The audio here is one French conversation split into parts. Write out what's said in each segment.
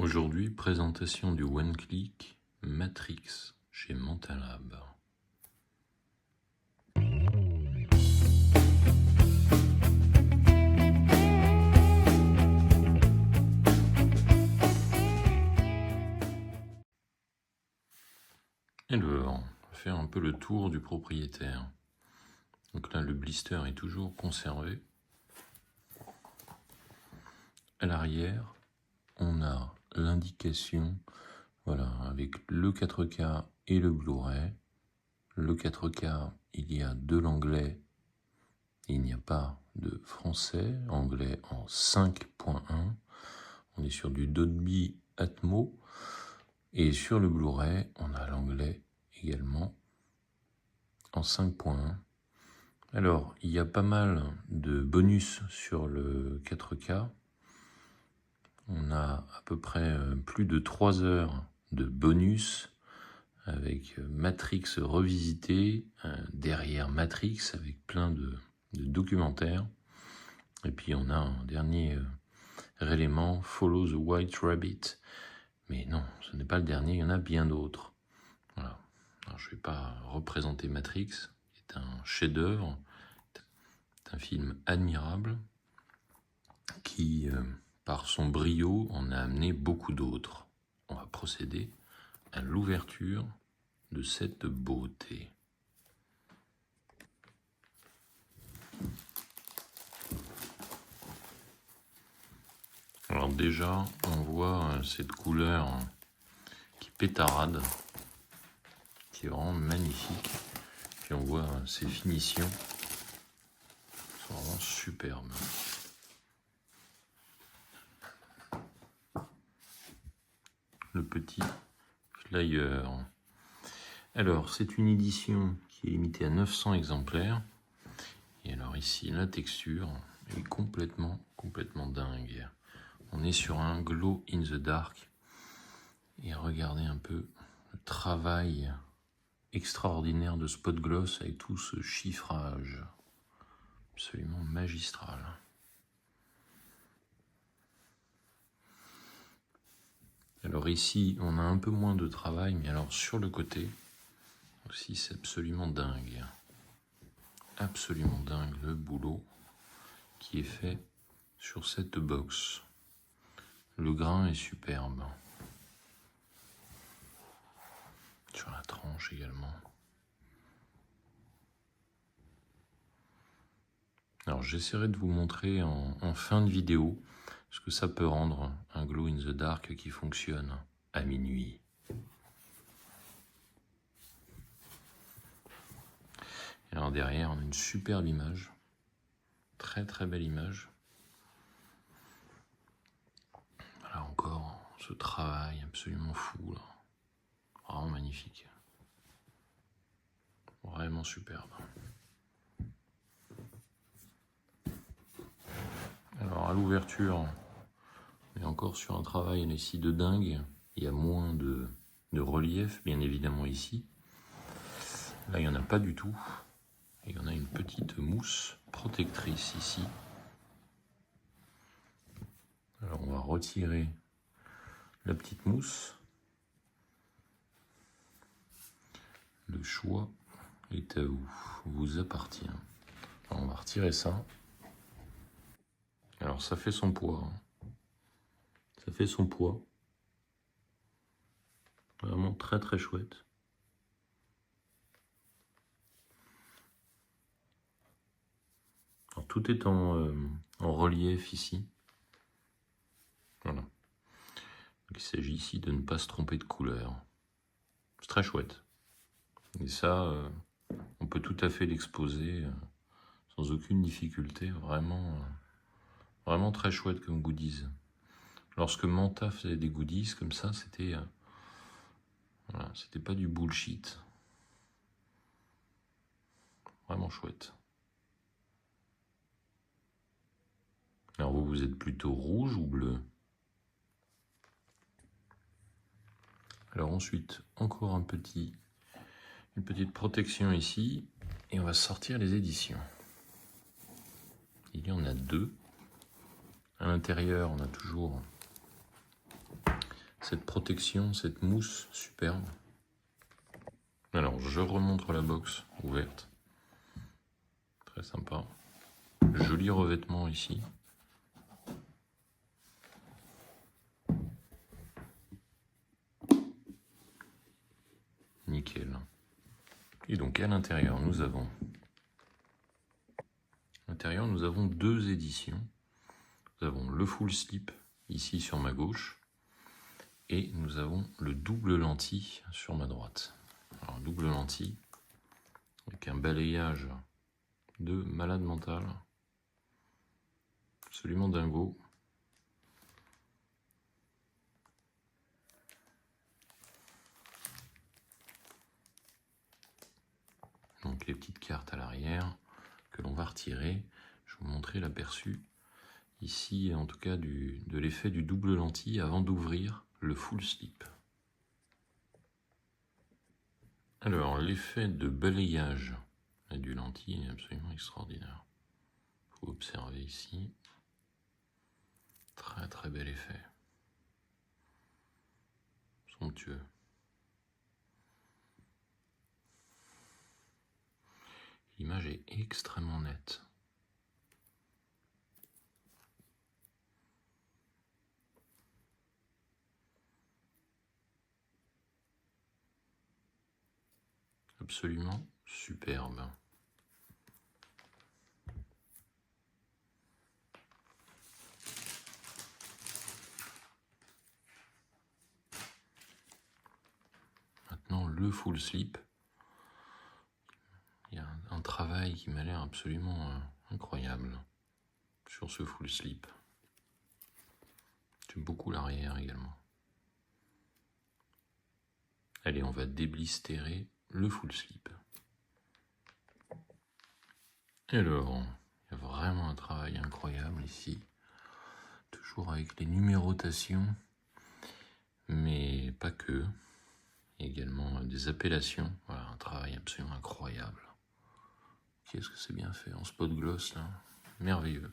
Aujourd'hui, présentation du One-Click Matrix chez Mentalab. Alors, on va faire un peu le tour du propriétaire. Donc là, le blister est toujours conservé. À l'arrière, on a l'indication, voilà, avec le 4K et le Blu-ray. Le 4K, il y a de l'anglais, il n'y a pas de français, anglais en 5.1. On est sur du Dolby Atmos. Et sur le Blu-ray, on a l'anglais également en 5.1. Alors, il y a pas mal de bonus sur le 4K. On a à peu près plus de 3 heures de bonus avec Matrix revisité, derrière Matrix avec plein de documentaires. Et puis on a un dernier élément, Follow the White Rabbit. Mais non, ce n'est pas le dernier, il y en a bien d'autres. Voilà. Alors, je ne vais pas représenter Matrix, qui est un chef-d'œuvre, c'est un film admirable qui, par son brio, en a amené beaucoup d'autres. On va procéder à l'ouverture de cette beauté. Alors déjà, on voit cette couleur qui pétarade, qui est vraiment magnifique. Puis on voit ces finitions, qui sont vraiment superbes. Le petit flyer. Alors, c'est une édition qui est limitée à 900 exemplaires. Et alors ici, la texture est complètement dingue. On est sur un glow in the dark. Et regardez un peu le travail extraordinaire de Spot Gloss avec tout ce chiffrage. Absolument magistral. Alors ici, on a un peu moins de travail, mais alors sur le côté, aussi c'est absolument dingue. Absolument dingue le boulot qui est fait sur cette box. Le grain est superbe. Sur la tranche également. Alors j'essaierai de vous montrer en fin de vidéo ce que ça peut rendre un glow in the dark qui fonctionne à minuit. Et alors derrière on a une superbe image, très belle image. Voilà encore ce travail absolument fou là, vraiment magnifique, vraiment superbe. Alors à l'ouverture, on est encore sur un travail ici de dingue. Il y a moins de relief, bien évidemment ici. Là, il n'y en a pas du tout. Et il y en a une petite mousse protectrice ici. Alors on va retirer la petite mousse. Le choix est à vous appartient. Alors, on va retirer ça. Alors ça fait son poids. Ça fait son poids. Vraiment très chouette. Alors, tout est en relief ici. Voilà. Donc, il s'agit ici de ne pas se tromper de couleur. C'est très chouette. Et ça, on peut tout à fait l'exposer sans aucune difficulté. Vraiment très chouette comme goodies. Lorsque Manta faisait des goodies comme ça, c'était voilà, c'était pas du bullshit. Vraiment chouette. Alors vous êtes plutôt rouge ou bleu? Alors ensuite, encore une petite protection ici, et on va sortir les éditions. Il y en a deux. À l'intérieur, on a toujours cette protection, cette mousse superbe. Alors, je remontre la box ouverte. Très sympa. Joli revêtement ici. Nickel. Et donc à l'intérieur, nous avons deux éditions. Nous avons le full slip ici sur ma gauche et nous avons le double lentille sur ma droite. Alors double lentille avec un balayage de malade mental, absolument dingo. Donc les petites cartes à l'arrière que l'on va retirer. Je vais vous montrer l'aperçu ici, en tout cas de l'effet du double lentille avant d'ouvrir le full slip. Alors l'effet de balayage du lentille est absolument extraordinaire. Il faut observer ici. Très très bel effet. Somptueux. L'image est extrêmement nette. Absolument superbe. Maintenant le full slip. Il y a un travail qui m'a l'air absolument incroyable sur ce full slip. J'aime beaucoup l'arrière également. Allez, on va déblistérer le full slip. Alors, il y a vraiment un travail incroyable ici. Toujours avec les numérotations, mais pas que. Il y a également des appellations. Voilà, un travail absolument incroyable. Qu'est-ce que c'est bien fait en spot gloss là. Merveilleux.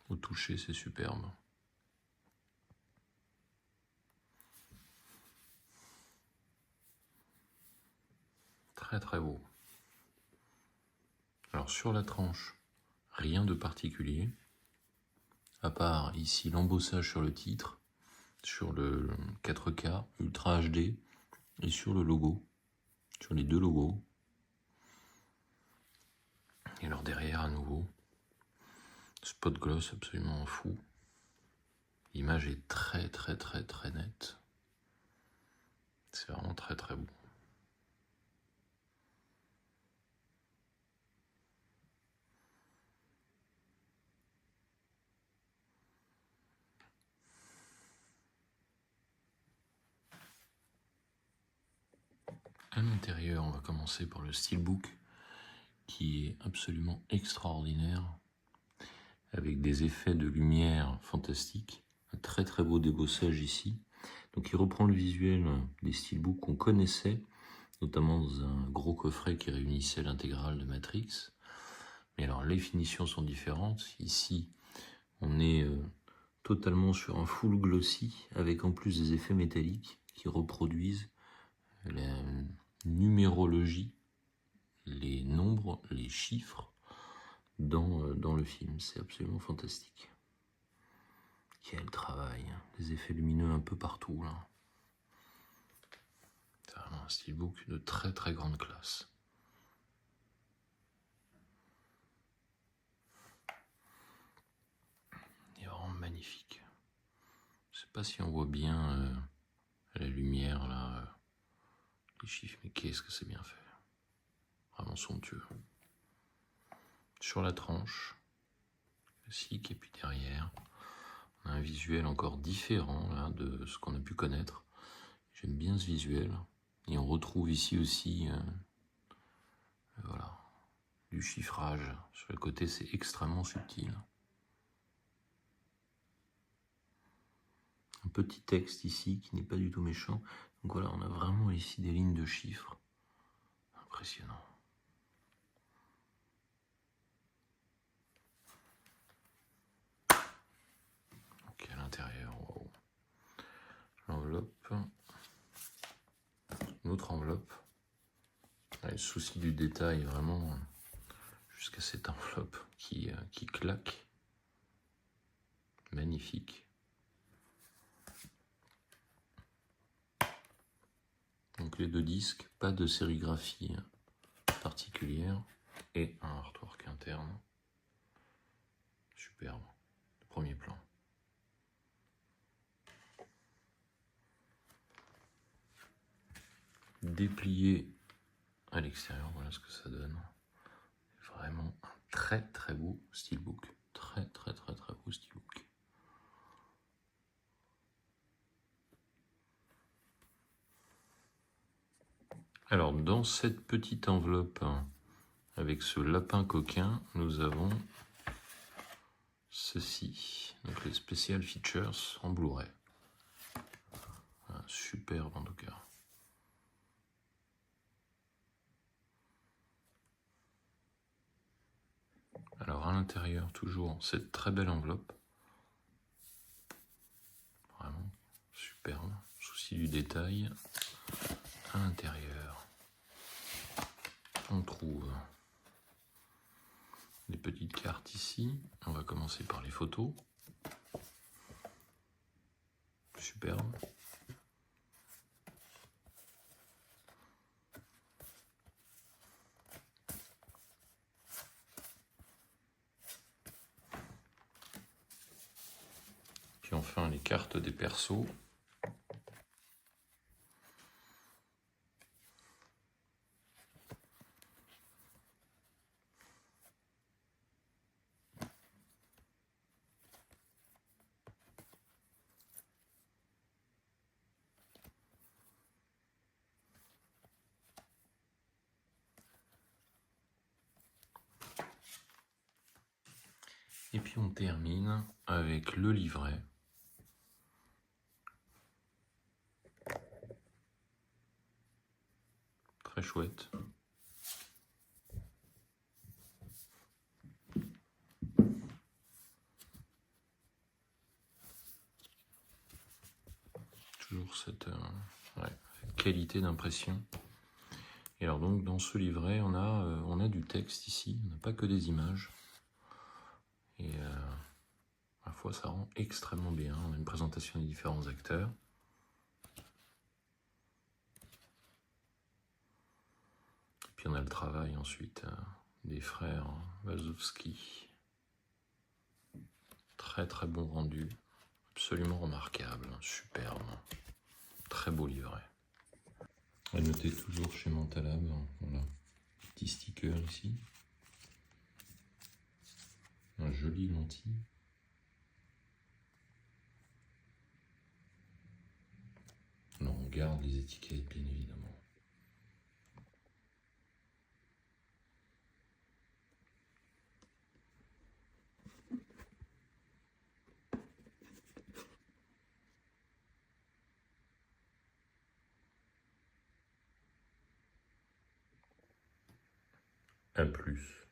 Au toucher, c'est superbe. Très très beau. Alors sur la tranche, rien de particulier, à part ici l'embossage sur le titre, sur le 4K Ultra HD et sur le logo, sur les deux logos. Et alors derrière à nouveau, spot gloss absolument fou. L'image est très très très très nette. C'est vraiment très très beau. À l'intérieur, on va commencer par le steelbook qui est absolument extraordinaire avec des effets de lumière fantastiques. Un très très beau débossage ici. Donc il reprend le visuel des steelbooks qu'on connaissait, notamment dans un gros coffret qui réunissait l'intégrale de Matrix. Mais alors les finitions sont différentes. Ici, on est totalement sur un full glossy avec en plus des effets métalliques qui reproduisent la numérologie, les nombres, les chiffres dans le film. C'est absolument fantastique. Quel travail, hein. Des effets lumineux un peu partout là. C'est vraiment un steelbook de très très grande classe. Il est vraiment magnifique. Je sais pas si on voit bien à la lumière là les chiffres, mais qu'est-ce que c'est bien fait. Vraiment somptueux. Sur la tranche, classique, et puis derrière, on a un visuel encore différent là, de ce qu'on a pu connaître. J'aime bien ce visuel. Et on retrouve ici aussi voilà, du chiffrage. Sur le côté, c'est extrêmement subtil. Un petit texte ici qui n'est pas du tout méchant. Donc voilà, on a vraiment ici des lignes de chiffres. Impressionnant. Ok, à l'intérieur, wow. souci du détail vraiment jusqu'à cette enveloppe qui claque. Magnifique. Donc les deux disques, pas de sérigraphie particulière et un artwork interne. Superbe. Premier plan. Déplié à l'extérieur, voilà ce que ça donne. Vraiment un très très beau steelbook. Très beau steelbook. Alors dans cette petite enveloppe avec ce lapin coquin, nous avons ceci, donc les special features en Blu-ray. Superbe en tout cas. Alors à l'intérieur, toujours cette très belle enveloppe. Vraiment superbe. Souci du détail. À l'intérieur, on trouve des petites cartes ici. On va commencer par les photos. Superbe. Puis enfin les cartes des persos. Et puis on termine avec le livret. Très chouette. Toujours cette qualité d'impression. Et alors donc dans ce livret, on a du texte ici, on n'a pas que des images. Et à la fois ça rend extrêmement bien. On a une présentation des différents acteurs. Et puis on a le travail ensuite des frères Wazowski. Très bon rendu, absolument remarquable, superbe. Très beau livret. À noter toujours chez Mentalab, voilà, petit sticker ici. Un joli lentille. Alors on garde les étiquettes bien évidemment. À plus.